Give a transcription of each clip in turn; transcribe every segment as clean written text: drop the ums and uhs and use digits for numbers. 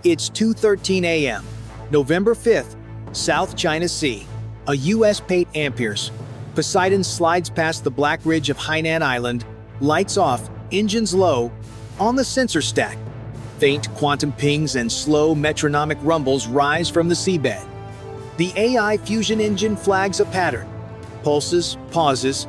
It's 2:13 a.m., November 5th, South China Sea. A U.S. Pate Amperes. Poseidon slides past the black ridge of Hainan Island, lights off, engines low, on the sensor stack. Faint quantum pings and slow metronomic rumbles rise from the seabed. The AI fusion engine flags a pattern. Pulses, pauses,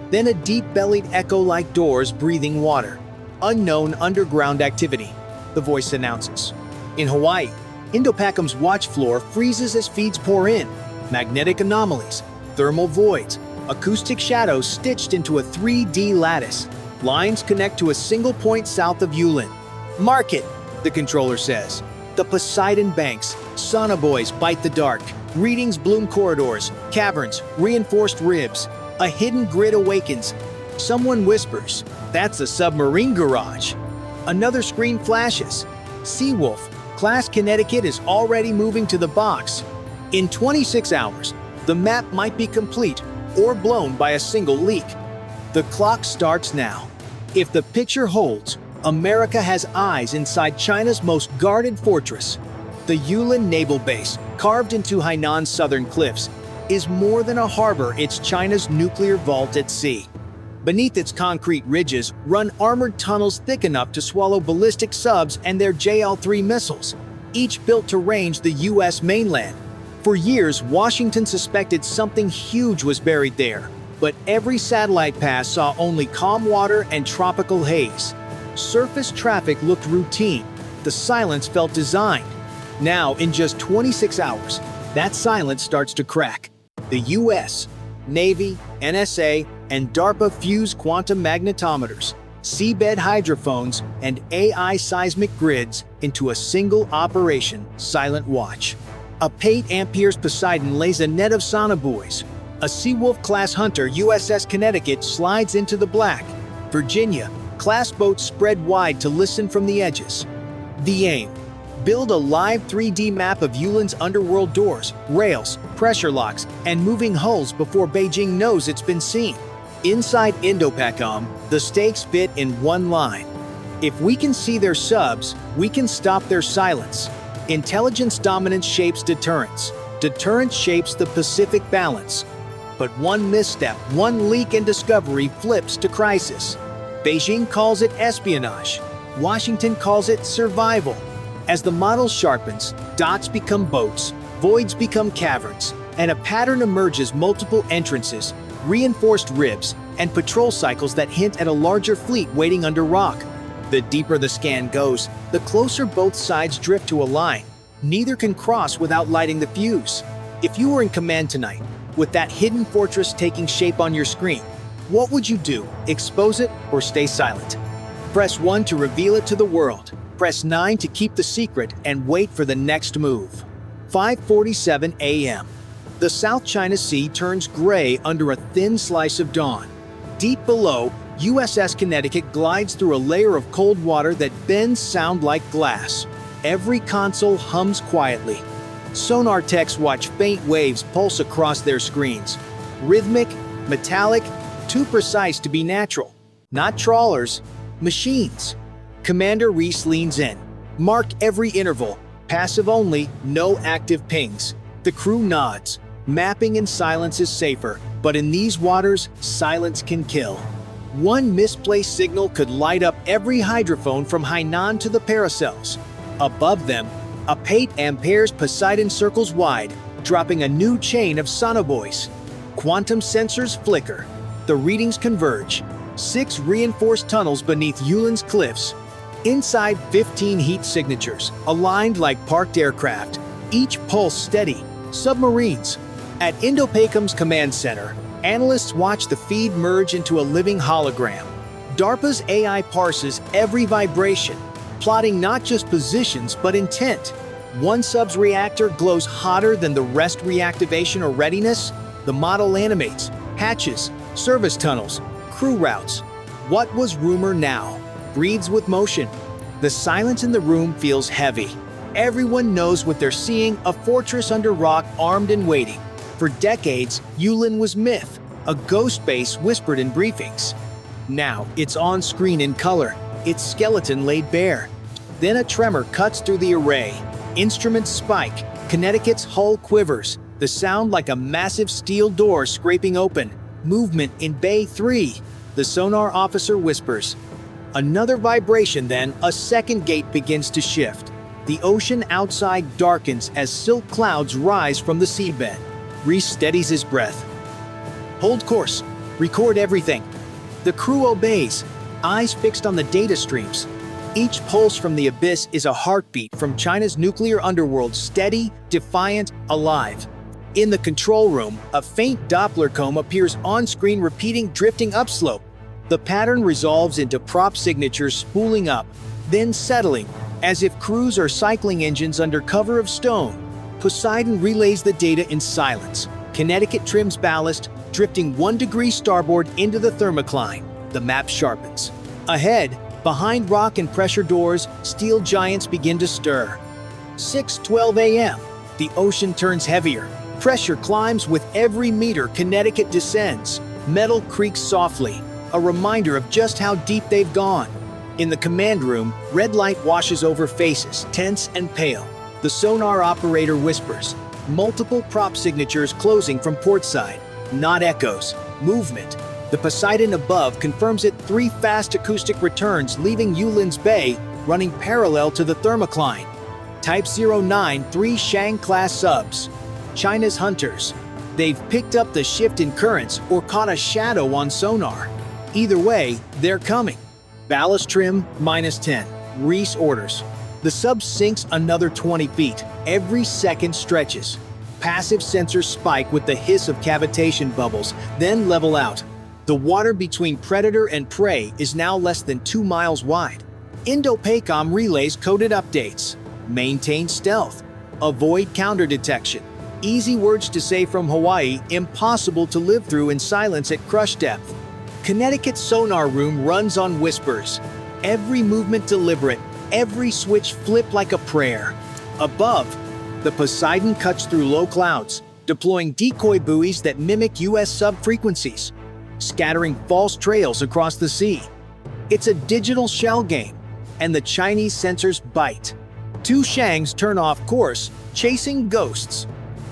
then a deep-bellied echo like doors breathing water. Unknown underground activity, the voice announces. In Hawaii, Indo-PACOM's watch floor freezes as feeds pour in. Magnetic anomalies, thermal voids, acoustic shadows stitched into a 3D lattice. Lines connect to a single point south of Yulin. Mark it, the controller says. The Poseidon banks, sonobuoys bite the dark. Readings bloom corridors, caverns, reinforced ribs. A hidden grid awakens. Someone whispers, "That's a submarine garage." Another screen flashes. Seawolf, Class Connecticut is already moving to the box. In 26 hours, the map might be complete or blown by a single leak. The clock starts now. If the picture holds, America has eyes inside China's most guarded fortress. The Yulin Naval Base, carved into Hainan's southern cliffs, is more than a harbor, it's China's nuclear vault at sea. Beneath its concrete ridges run armored tunnels thick enough to swallow ballistic subs and their JL-3 missiles, each built to range the U.S. mainland. For years, Washington suspected something huge was buried there, but every satellite pass saw only calm water and tropical haze. Surface traffic looked routine. The silence felt designed. Now, in just 26 hours, that silence starts to crack. The U.S., Navy, NSA, and DARPA fuse quantum magnetometers, seabed hydrophones, and AI seismic grids into a single operation, Silent Watch. A Pate Amperes Poseidon lays a net of sonobuoys. A Seawolf-class hunter USS Connecticut slides into the black. Virginia, class boats spread wide to listen from the edges. The aim: build a live 3D map of Yulin's underworld doors, rails, pressure locks, and moving hulls before Beijing knows it's been seen. Inside Indo-PACOM, the stakes fit in one line. If we can see their subs, we can stop their silence. Intelligence dominance shapes deterrence. Deterrence shapes the Pacific balance. But one misstep, one leak in discovery flips to crisis. Beijing calls it espionage. Washington calls it survival. As the model sharpens, dots become boats, voids become caverns, and a pattern emerges: multiple entrances, reinforced ribs, and patrol cycles that hint at a larger fleet waiting under rock. The deeper the scan goes, the closer both sides drift to a line. Neither can cross without lighting the fuse. If you were in command tonight, with that hidden fortress taking shape on your screen, what would you do? Expose it or stay silent? Press 1 to reveal it to the world. Press 9 to keep the secret and wait for the next move. 5:47 a.m. The South China Sea turns gray under a thin slice of dawn. Deep below, USS Connecticut glides through a layer of cold water that bends sound like glass. Every console hums quietly. Sonar techs watch faint waves pulse across their screens. Rhythmic, metallic, too precise to be natural. Not trawlers, machines. Commander Reese leans in. Mark every interval. Passive only, no active pings. The crew nods. Mapping in silence is safer, but in these waters, silence can kill. One misplaced signal could light up every hydrophone from Hainan to the Paracels. Above them, a Pate Amperes Poseidon circles wide, dropping a new chain of sonobuoys. Quantum sensors flicker. The readings converge. 6 reinforced tunnels beneath Yulin's cliffs. Inside, 15 heat signatures, aligned like parked aircraft, each pulse steady. Submarines. At Indo-PACOM's command center, analysts watch the feed merge into a living hologram. DARPA's AI parses every vibration, plotting not just positions but intent. One sub's reactor glows hotter than the rest. Reactivation or readiness? The model animates. Hatches, service tunnels, crew routes. What was rumor now breathes with motion. The silence in the room feels heavy. Everyone knows what they're seeing: a fortress under rock, armed and waiting. For decades, Yulin was myth, a ghost base whispered in briefings. Now, it's on screen in color, its skeleton laid bare. Then a tremor cuts through the array. Instruments spike. Connecticut's hull quivers. The sound like a massive steel door scraping open. Movement in Bay 3. The sonar officer whispers. Another vibration, then a second gate begins to shift. The ocean outside darkens as silk clouds rise from the seabed. Reese steadies his breath. Hold course. Record everything. The crew obeys, eyes fixed on the data streams. Each pulse from the abyss is a heartbeat from China's nuclear underworld, steady, defiant, alive. In the control room, a faint Doppler comb appears on-screen, repeating, drifting upslope. The pattern resolves into prop signatures spooling up, then settling, as if crews are cycling engines under cover of stone. Poseidon relays the data in silence. Connecticut trims ballast, drifting 1 degree starboard into the thermocline. The map sharpens. Ahead, behind rock and pressure doors, steel giants begin to stir. 6:12 a.m. The ocean turns heavier. Pressure climbs with every meter Connecticut descends. Metal creaks softly, a reminder of just how deep they've gone. In the command room, red light washes over faces, tense and pale. The sonar operator whispers. Multiple prop signatures closing from portside. Not echoes, movement. The Poseidon above confirms it. 3 fast acoustic returns leaving Yulin's Bay, running parallel to the thermocline. Type 09, 3 Shang-class subs. China's hunters. They've picked up the shift in currents or caught a shadow on sonar. Either way, they're coming. Ballast trim, -10. Reese orders. The sub sinks another 20 feet. Every second stretches. Passive sensors spike with the hiss of cavitation bubbles, then level out. The water between predator and prey is now less than 2 miles wide. Indo-PACOM relays coded updates. Maintain stealth. Avoid counter-detection. Easy words to say from Hawaii, impossible to live through in silence at crush depth. Connecticut's sonar room runs on whispers. Every movement deliberate, every switch flipped like a prayer. Above, the Poseidon cuts through low clouds, deploying decoy buoys that mimic U.S. sub-frequencies, scattering false trails across the sea. It's a digital shell game, and the Chinese sensors bite. 2 Shangs turn off course, chasing ghosts.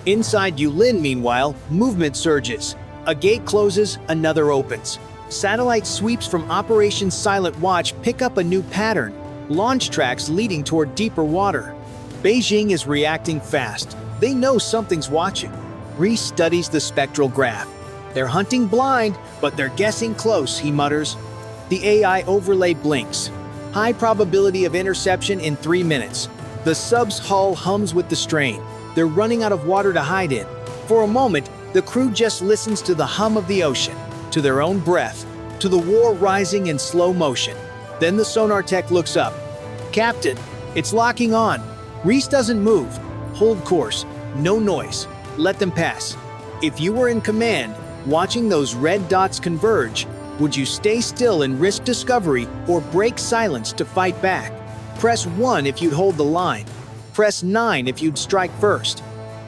Inside Yulin, meanwhile, movement surges. A gate closes, another opens. Satellite sweeps from Operation Silent Watch pick up a new pattern, launch tracks leading toward deeper water. Beijing is reacting fast. They know something's watching. Reese studies the spectral graph. They're hunting blind, but they're guessing close, he mutters. The AI overlay blinks. High probability of interception in 3 minutes. The sub's hull hums with the strain. They're running out of water to hide in. For a moment, the crew just listens to the hum of the ocean, to their own breath, to the war rising in slow motion. Then the sonar tech looks up. Captain, it's locking on. Reese doesn't move. Hold course. No noise. Let them pass. If you were in command, watching those red dots converge, would you stay still and risk discovery or break silence to fight back? Press 1 if you'd hold the line. Press 9 if you'd strike first.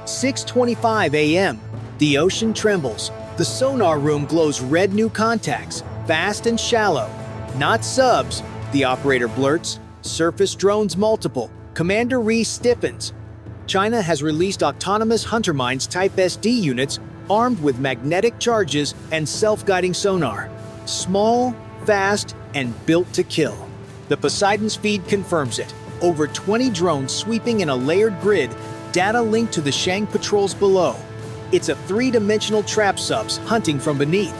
6:25 a.m. The ocean trembles. The sonar room glows red. New contacts, fast and shallow. Not subs, the operator blurts. Surface drones multiple. Commander Reese stiffens. China has released autonomous hunter mines Type SD units armed with magnetic charges and self-guiding sonar. Small, fast, and built to kill. The Poseidon's feed confirms it. Over 20 drones sweeping in a layered grid, data linked to the Shang patrols below. It's a 3-dimensional trap subs hunting from beneath.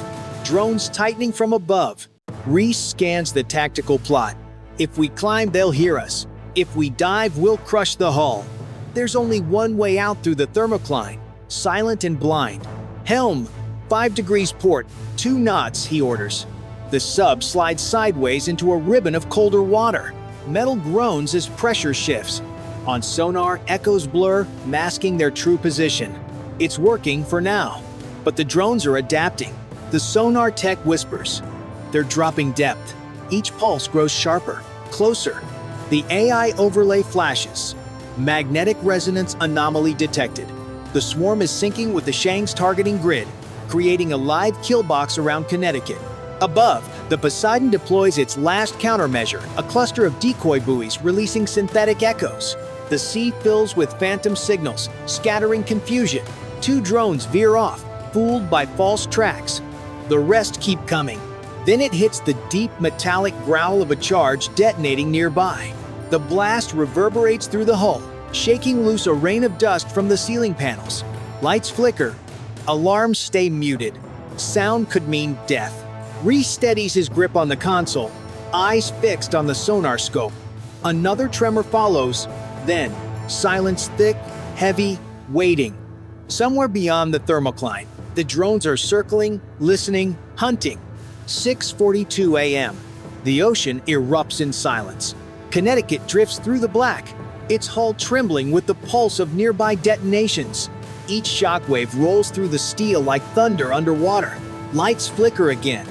Drones tightening from above. Reese scans the tactical plot. If we climb, they'll hear us. If we dive, we'll crush the hull. There's only one way out through the thermocline. Silent and blind. Helm, 5 degrees port, 2 knots, he orders. The sub slides sideways into a ribbon of colder water. Metal groans as pressure shifts. On sonar, echoes blur, masking their true position. It's working for now. But the drones are adapting. The sonar tech whispers. They're dropping depth. Each pulse grows sharper, closer. The AI overlay flashes. Magnetic resonance anomaly detected. The swarm is syncing with the Shang's targeting grid, creating a live kill box around Connecticut. Above, the Poseidon deploys its last countermeasure, a cluster of decoy buoys releasing synthetic echoes. The sea fills with phantom signals, scattering confusion. 2 drones veer off, fooled by false tracks. The rest keep coming. Then it hits the deep metallic growl of a charge detonating nearby. The blast reverberates through the hull, shaking loose a rain of dust from the ceiling panels. Lights flicker. Alarms stay muted. Sound could mean death. Reese steadies his grip on the console, eyes fixed on the sonar scope. Another tremor follows, then silence thick, heavy, waiting. Somewhere beyond the thermocline, the drones are circling, listening, hunting. 6:42 a.m. The ocean erupts in silence. Connecticut drifts through the black, its hull trembling with the pulse of nearby detonations. Each shockwave rolls through the steel like thunder underwater. Lights flicker again.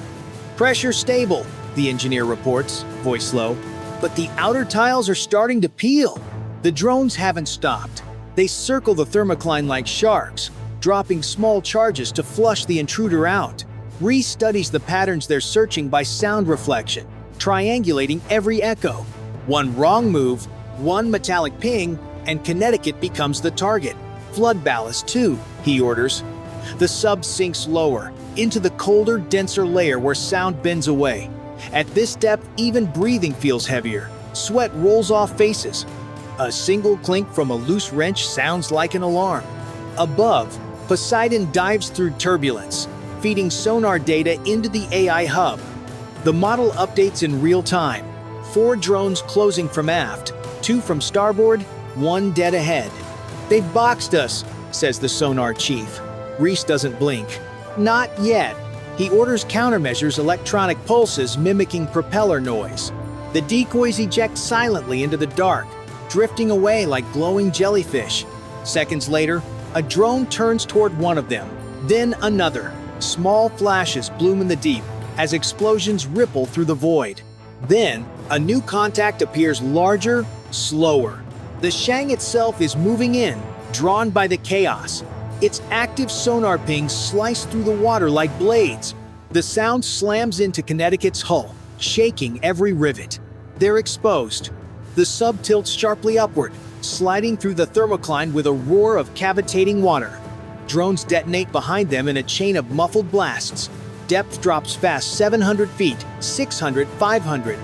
Pressure stable, the engineer reports, voice low. But the outer tiles are starting to peel. The drones haven't stopped. They circle the thermocline like sharks, dropping small charges to flush the intruder out. Reese studies the patterns they're searching by sound reflection, triangulating every echo. One wrong move, one metallic ping, and Connecticut becomes the target. Flood ballast too, he orders. The sub sinks lower, into the colder, denser layer where sound bends away. At this depth, even breathing feels heavier. Sweat rolls off faces. A single clink from a loose wrench sounds like an alarm. Above, Poseidon dives through turbulence, feeding sonar data into the AI hub. The model updates in real time. 4 drones closing from aft, 2 from starboard, 1 dead ahead. "They've boxed us," says the sonar chief. Reese doesn't blink. Not yet. He orders countermeasures, electronic pulses mimicking propeller noise. The decoys eject silently into the dark, drifting away like glowing jellyfish. Seconds later, a drone turns toward one of them, then another. Small flashes bloom in the deep as explosions ripple through the void. Then, a new contact appears larger, slower. The Shang itself is moving in, drawn by the chaos. Its active sonar pings slice through the water like blades. The sound slams into Connecticut's hull, shaking every rivet. They're exposed. The sub tilts sharply upward, sliding through the thermocline with a roar of cavitating water. Drones detonate behind them in a chain of muffled blasts. Depth drops fast 700 feet, 600, 500.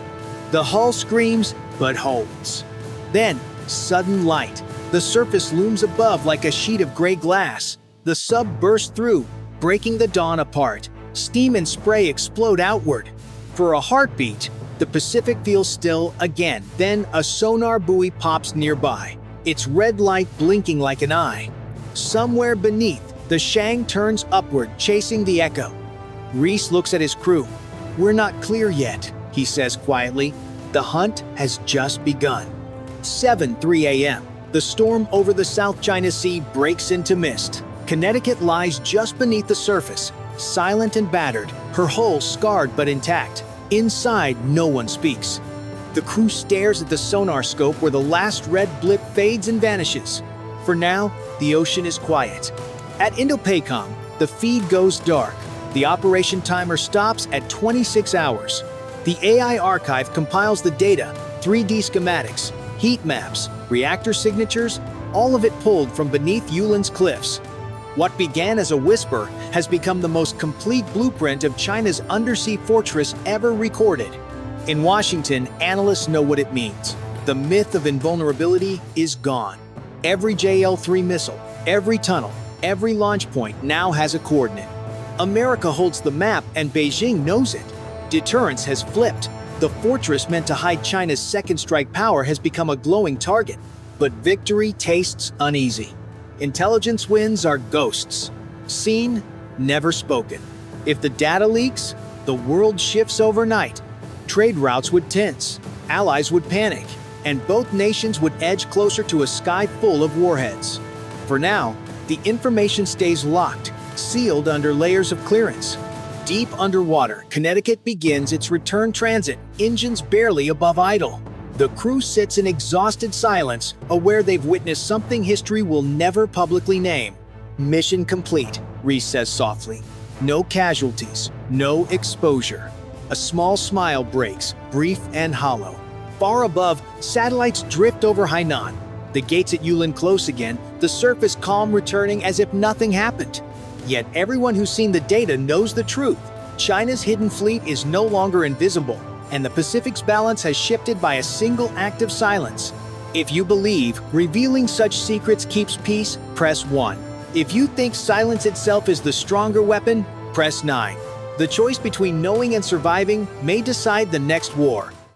The hull screams, but holds. Then, sudden light. The surface looms above like a sheet of gray glass. The sub bursts through, breaking the dawn apart. Steam and spray explode outward. For a heartbeat, the Pacific feels still again. Then a sonar buoy pops nearby, its red light blinking like an eye. Somewhere beneath, the Shang turns upward, chasing the echo. Reese looks at his crew. "We're not clear yet," he says quietly. "The hunt has just begun." 7:03 a.m. The storm over the South China Sea breaks into mist. Connecticut lies just beneath the surface, silent and battered, her hull scarred but intact. Inside, no one speaks. The crew stares at the sonar scope where the last red blip fades and vanishes. For now, the ocean is quiet. At Indo-PACOM, the feed goes dark. The operation timer stops at 26 hours. The AI archive compiles the data, 3D schematics, heat maps, reactor signatures, all of it pulled from beneath Yulin's cliffs. What began as a whisper has become the most complete blueprint of China's undersea fortress ever recorded. In Washington, analysts know what it means. The myth of invulnerability is gone. Every JL-3 missile, every tunnel, every launch point now has a coordinate. America holds the map and Beijing knows it. Deterrence has flipped. The fortress meant to hide China's second strike power has become a glowing target. But victory tastes uneasy. Intelligence wins are ghosts. Seen, never spoken. If the data leaks, the world shifts overnight. Trade routes would tense, allies would panic, and both nations would edge closer to a sky full of warheads. For now, the information stays locked, sealed under layers of clearance. Deep underwater, Connecticut begins its return transit, engines barely above idle. The crew sits in exhausted silence, aware they've witnessed something history will never publicly name. Mission complete, Reese says softly. No casualties, no exposure. A small smile breaks, brief and hollow. Far above, satellites drift over Hainan. The gates at Yulin close again, the surface calm returning as if nothing happened. Yet everyone who's seen the data knows the truth. China's hidden fleet is no longer invisible, and the Pacific's balance has shifted by a single act of silence. If you believe revealing such secrets keeps peace, press 1. If you think silence itself is the stronger weapon, press 9. The choice between knowing and surviving may decide the next war.